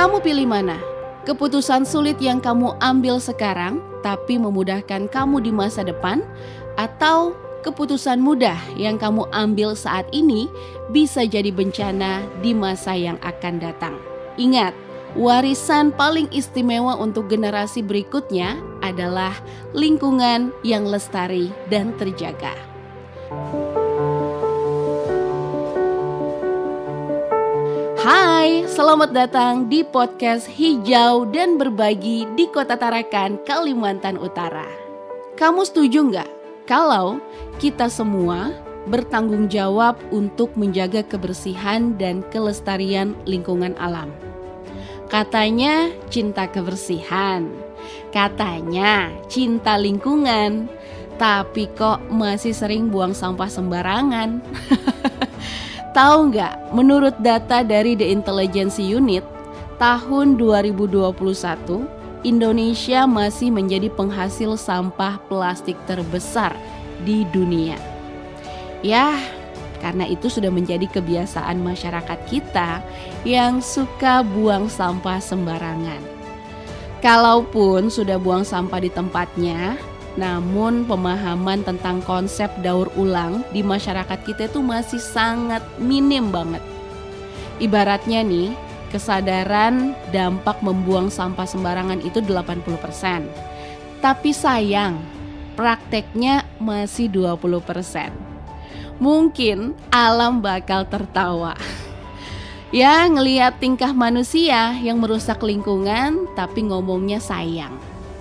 Kamu pilih mana? Keputusan sulit yang kamu ambil sekarang tapi memudahkan kamu di masa depan, atau keputusan mudah yang kamu ambil saat ini bisa jadi bencana di masa yang akan datang. Ingat, warisan paling istimewa untuk generasi berikutnya adalah lingkungan yang lestari dan terjaga. Hai, selamat datang di podcast Hijau dan Berbagi di Kota Tarakan, Kalimantan Utara. Kamu setuju nggak kalau kita semua bertanggung jawab untuk menjaga kebersihan dan kelestarian lingkungan alam? Katanya cinta kebersihan, katanya cinta lingkungan, tapi kok masih sering buang sampah sembarangan? Tahu nggak, menurut data dari The Intelligence Unit, tahun 2021, Indonesia masih menjadi penghasil sampah plastik terbesar di dunia. Ya, karena itu sudah menjadi kebiasaan masyarakat kita yang suka buang sampah sembarangan. Kalaupun sudah buang sampah di tempatnya, namun pemahaman tentang konsep daur ulang di masyarakat kita itu masih sangat minim banget. Ibaratnya nih, kesadaran dampak membuang sampah sembarangan itu 80%. Tapi sayang, prakteknya masih 20%. Mungkin alam bakal tertawa. Ya, ngelihat tingkah manusia yang merusak lingkungan tapi ngomongnya sayang.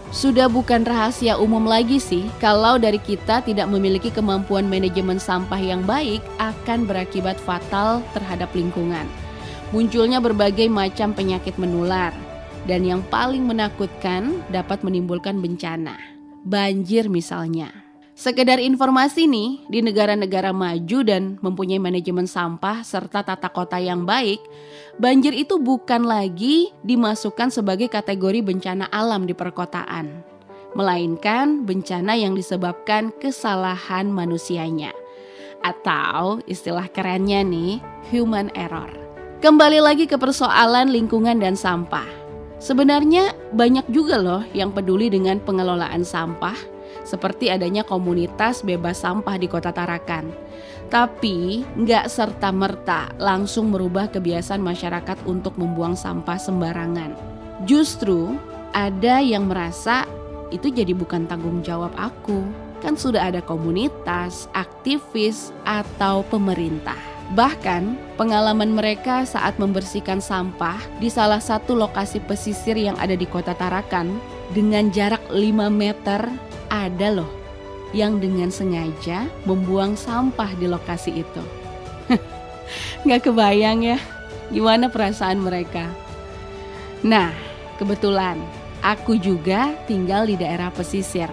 Sudah bukan rahasia umum lagi sih kalau dari kita tidak memiliki kemampuan manajemen sampah yang baik akan berakibat fatal terhadap lingkungan. Munculnya berbagai macam penyakit menular dan yang paling menakutkan dapat menimbulkan bencana. Banjir misalnya. Sekedar informasi nih, di negara-negara maju dan mempunyai manajemen sampah serta tata kota yang baik, banjir itu bukan lagi dimasukkan sebagai kategori bencana alam di perkotaan, melainkan bencana yang disebabkan kesalahan manusianya. Atau istilah kerennya nih, human error. Kembali lagi ke persoalan lingkungan dan sampah. Sebenarnya banyak juga loh yang peduli dengan pengelolaan sampah, seperti adanya komunitas bebas sampah di Kota Tarakan. Tapi nggak serta-merta langsung merubah kebiasaan masyarakat untuk membuang sampah sembarangan. Justru ada yang merasa itu jadi bukan tanggung jawab aku. Kan sudah ada komunitas, aktivis, atau pemerintah. Bahkan pengalaman mereka saat membersihkan sampah di salah satu lokasi pesisir yang ada di Kota Tarakan dengan jarak 5 meter, ada loh yang dengan sengaja membuang sampah di lokasi itu. Gak kebayang ya gimana perasaan mereka. Nah, kebetulan aku juga tinggal di daerah pesisir.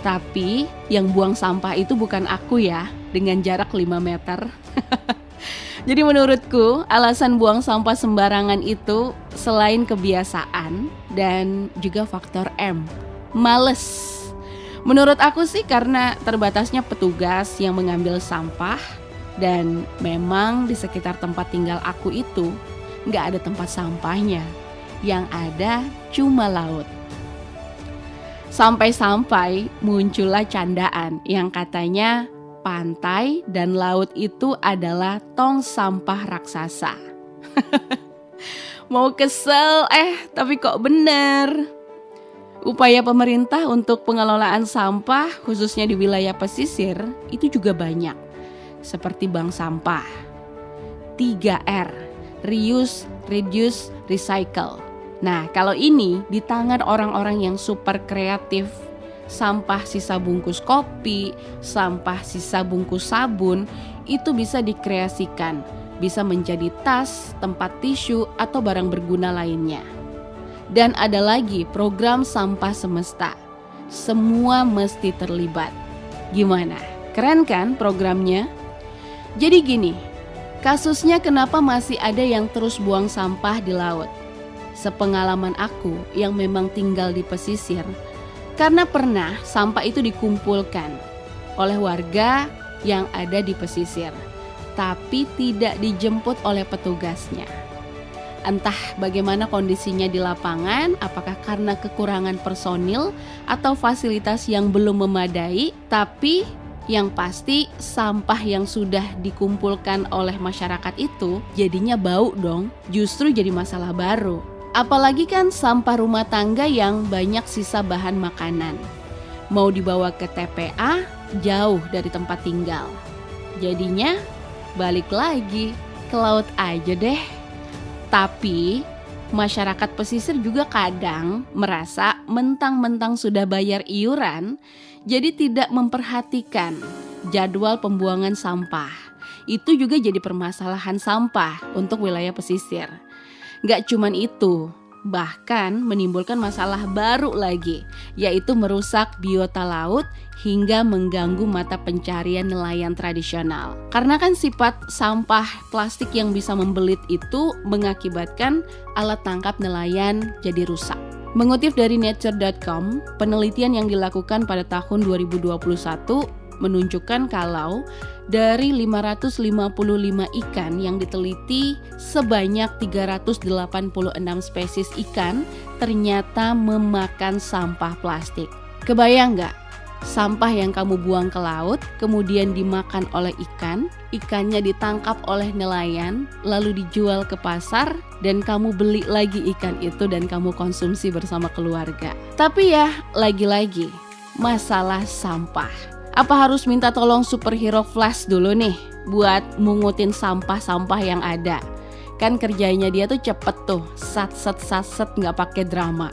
Tapi yang buang sampah itu bukan aku ya, dengan jarak 5 meter. Jadi menurutku alasan buang sampah sembarangan itu selain kebiasaan dan juga faktor M, males. Menurut aku sih karena terbatasnya petugas yang mengambil sampah dan memang di sekitar tempat tinggal aku itu gak ada tempat sampahnya, yang ada cuma laut. Sampai-sampai muncullah candaan yang katanya pantai dan laut itu adalah tong sampah raksasa. Mau kesel tapi kok bener. Upaya pemerintah untuk pengelolaan sampah khususnya di wilayah pesisir itu juga banyak. Seperti bank sampah, 3R, reuse, reduce, recycle. Nah, kalau ini di tangan orang-orang yang super kreatif, sampah sisa bungkus kopi, sampah sisa bungkus sabun itu bisa dikreasikan, bisa menjadi tas, tempat tisu, atau barang berguna lainnya. Dan ada lagi program sampah semesta. Semua mesti terlibat. Gimana? Keren kan programnya? Jadi gini, kasusnya kenapa masih ada yang terus buang sampah di laut? Sepengalaman aku yang memang tinggal di pesisir, karena pernah sampah itu dikumpulkan oleh warga yang ada di pesisir, tapi tidak dijemput oleh petugasnya. Entah bagaimana kondisinya di lapangan, apakah karena kekurangan personil atau fasilitas yang belum memadai, tapi yang pasti sampah yang sudah dikumpulkan oleh masyarakat itu jadinya bau dong, justru jadi masalah baru. Apalagi kan sampah rumah tangga yang banyak sisa bahan makanan. Mau dibawa ke TPA, jauh dari tempat tinggal. Jadinya balik lagi ke laut aja deh. Tapi masyarakat pesisir juga kadang merasa mentang-mentang sudah bayar iuran, jadi tidak memperhatikan jadwal pembuangan sampah. Itu juga jadi permasalahan sampah untuk wilayah pesisir. Gak cuman itu, bahkan menimbulkan masalah baru lagi, yaitu merusak biota laut hingga mengganggu mata pencarian nelayan tradisional. Karena kan sifat sampah plastik yang bisa membelit itu mengakibatkan alat tangkap nelayan jadi rusak. Mengutip dari nature.com, penelitian yang dilakukan pada tahun 2021 menunjukkan kalau dari 555 ikan yang diteliti, sebanyak 386 spesies ikan ternyata memakan sampah plastik. Kebayang nggak? Sampah yang kamu buang ke laut, kemudian dimakan oleh ikan, ikannya ditangkap oleh nelayan, lalu dijual ke pasar, dan kamu beli lagi ikan itu dan kamu konsumsi bersama keluarga. Tapi ya, lagi-lagi, masalah sampah. Apa harus minta tolong superhero Flash dulu nih buat mungutin sampah-sampah yang ada? Kan kerjanya dia tuh cepet tuh, sat-set nggak pakai drama.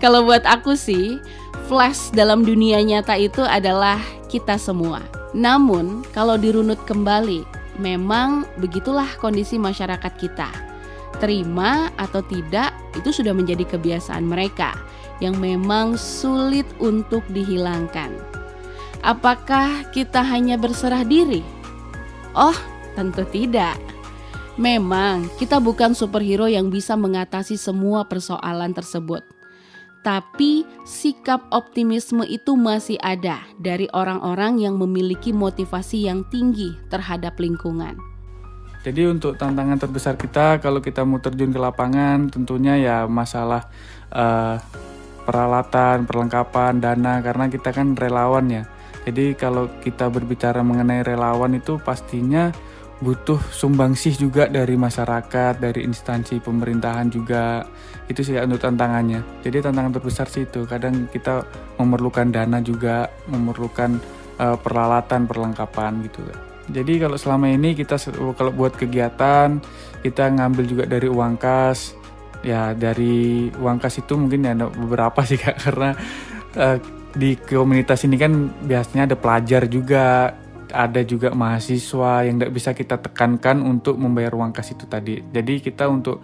Kalau buat aku sih, Flash dalam dunia nyata itu adalah kita semua. Namun kalau dirunut kembali, memang begitulah kondisi masyarakat kita. Terima atau tidak, itu sudah menjadi kebiasaan mereka yang memang sulit untuk dihilangkan. Apakah kita hanya berserah diri? Oh, tentu tidak. Memang kita bukan superhero yang bisa mengatasi semua persoalan tersebut. Tapi sikap optimisme itu masih ada dari orang-orang yang memiliki motivasi yang tinggi terhadap lingkungan. Jadi untuk tantangan terbesar kita kalau kita mau terjun ke lapangan tentunya ya masalah peralatan, perlengkapan, dana, karena kita kan relawan ya. Jadi kalau kita berbicara mengenai relawan itu pastinya butuh sumbangsih juga dari masyarakat, dari instansi pemerintahan juga. Itu sih untuk tantangannya. Jadi tantangan terbesar sih itu. Kadang kita memerlukan dana juga, memerlukan peralatan, perlengkapan gitu. Jadi kalau selama ini kita kalau buat kegiatan kita ngambil juga dari uang kas. Ya dari uang kas itu mungkin ada beberapa sih Kak, karena di komunitas ini kan biasanya ada pelajar juga, ada juga mahasiswa yang tidak bisa kita tekankan untuk membayar uang kas itu tadi. Jadi kita untuk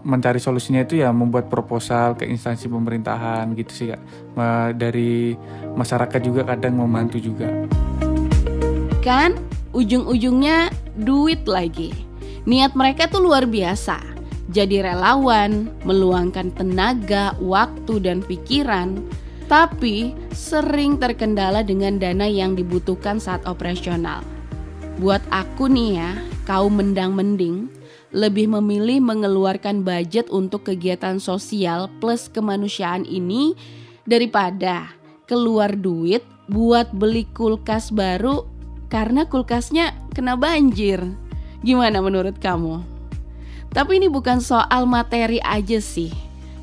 mencari solusinya itu ya membuat proposal ke instansi pemerintahan gitu sih Kak. Dari masyarakat juga kadang membantu juga. Kan ujung-ujungnya duit lagi. Niat mereka tuh luar biasa. Jadi relawan, meluangkan tenaga, waktu, dan pikiran, tapi sering terkendala dengan dana yang dibutuhkan saat operasional. Buat aku nih ya, kaum mendang-mending, lebih memilih mengeluarkan budget untuk kegiatan sosial plus kemanusiaan ini daripada keluar duit buat beli kulkas baru karena kulkasnya kena banjir. Gimana menurut kamu? Tapi ini bukan soal materi aja sih.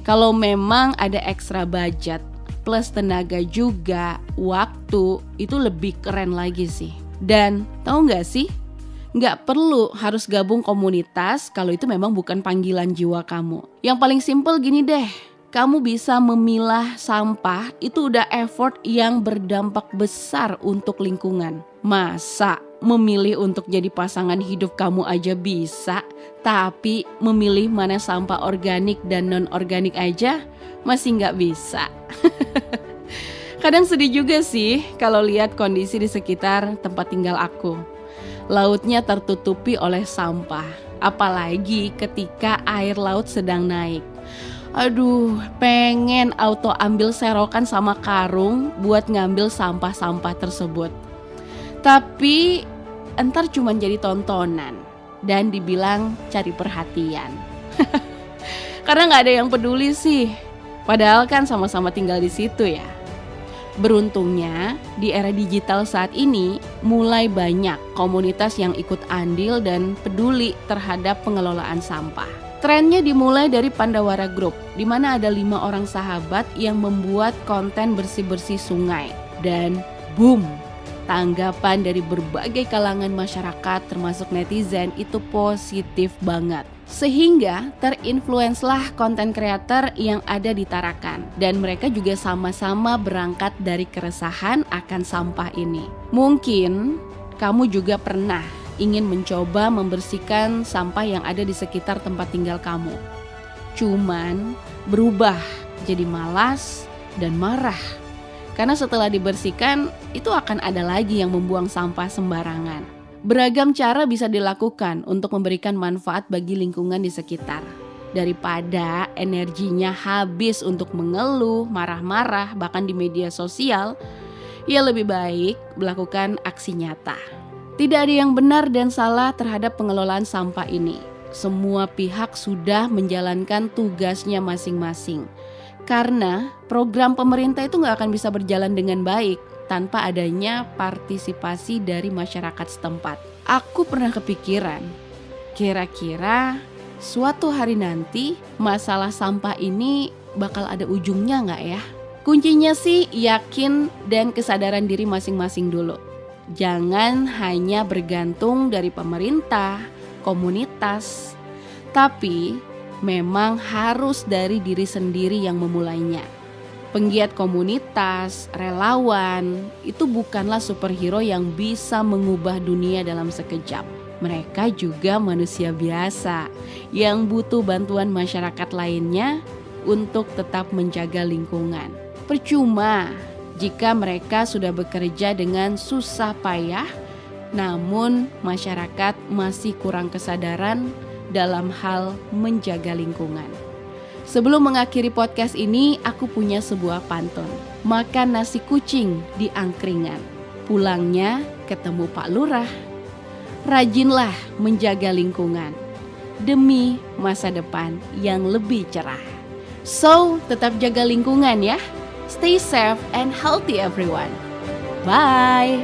Kalau memang ada ekstra budget plus tenaga juga, waktu, itu lebih keren lagi sih. Dan tahu gak sih? Gak perlu harus gabung komunitas kalau itu memang bukan panggilan jiwa kamu. Yang paling simpel gini deh, kamu bisa memilah sampah itu udah effort yang berdampak besar untuk lingkungan. Masa memilih untuk jadi pasangan hidup kamu aja bisa, tapi memilih mana sampah organik dan non-organik aja masih gak bisa. Kadang sedih juga sih kalau lihat kondisi di sekitar tempat tinggal aku. Lautnya tertutupi oleh sampah, apalagi ketika air laut sedang naik. Aduh, pengen auto ambil serokan sama karung buat ngambil sampah-sampah tersebut. Tapi entar cuma jadi tontonan. dan dibilang cari perhatian. Karena nggak ada yang peduli sih, padahal kan sama-sama tinggal di situ ya. Beruntungnya di era digital saat ini mulai banyak komunitas yang ikut andil dan peduli terhadap pengelolaan sampah. Trennya dimulai dari Pandawara Group, di mana ada 5 orang sahabat yang membuat konten bersih-bersih sungai. Dan boom, tanggapan dari berbagai kalangan masyarakat termasuk netizen itu positif banget. Sehingga terinfluenslah konten kreator yang ada di Tarakan. Dan mereka juga sama-sama berangkat dari keresahan akan sampah ini. Mungkin kamu juga pernah ingin mencoba membersihkan sampah yang ada di sekitar tempat tinggal kamu. Cuman berubah jadi malas dan marah. Karena setelah dibersihkan itu akan ada lagi yang membuang sampah sembarangan. Beragam cara bisa dilakukan untuk memberikan manfaat bagi lingkungan di sekitar. Daripada energinya habis untuk mengeluh, marah-marah, bahkan di media sosial, ya lebih baik melakukan aksi nyata. Tidak ada yang benar dan salah terhadap pengelolaan sampah ini. Semua pihak sudah menjalankan tugasnya masing-masing. Karena program pemerintah itu nggak akan bisa berjalan dengan baik tanpa adanya partisipasi dari masyarakat setempat. Aku pernah kepikiran, kira-kira suatu hari nanti masalah sampah ini bakal ada ujungnya nggak ya? Kuncinya sih yakin dan kesadaran diri masing-masing dulu. Jangan hanya bergantung dari pemerintah, komunitas, tapi memang harus dari diri sendiri yang memulainya. Penggiat komunitas, relawan, itu bukanlah superhero yang bisa mengubah dunia dalam sekejap. Mereka juga manusia biasa yang butuh bantuan masyarakat lainnya untuk tetap menjaga lingkungan. Percuma jika mereka sudah bekerja dengan susah payah, namun masyarakat masih kurang kesadaran dalam hal menjaga lingkungan. Sebelum mengakhiri podcast ini, aku punya sebuah pantun. Makan nasi kucing di angkringan, pulangnya ketemu Pak Lurah. Rajinlah menjaga lingkungan demi masa depan yang lebih cerah. So, tetap jaga lingkungan ya. Stay safe and healthy everyone. Bye.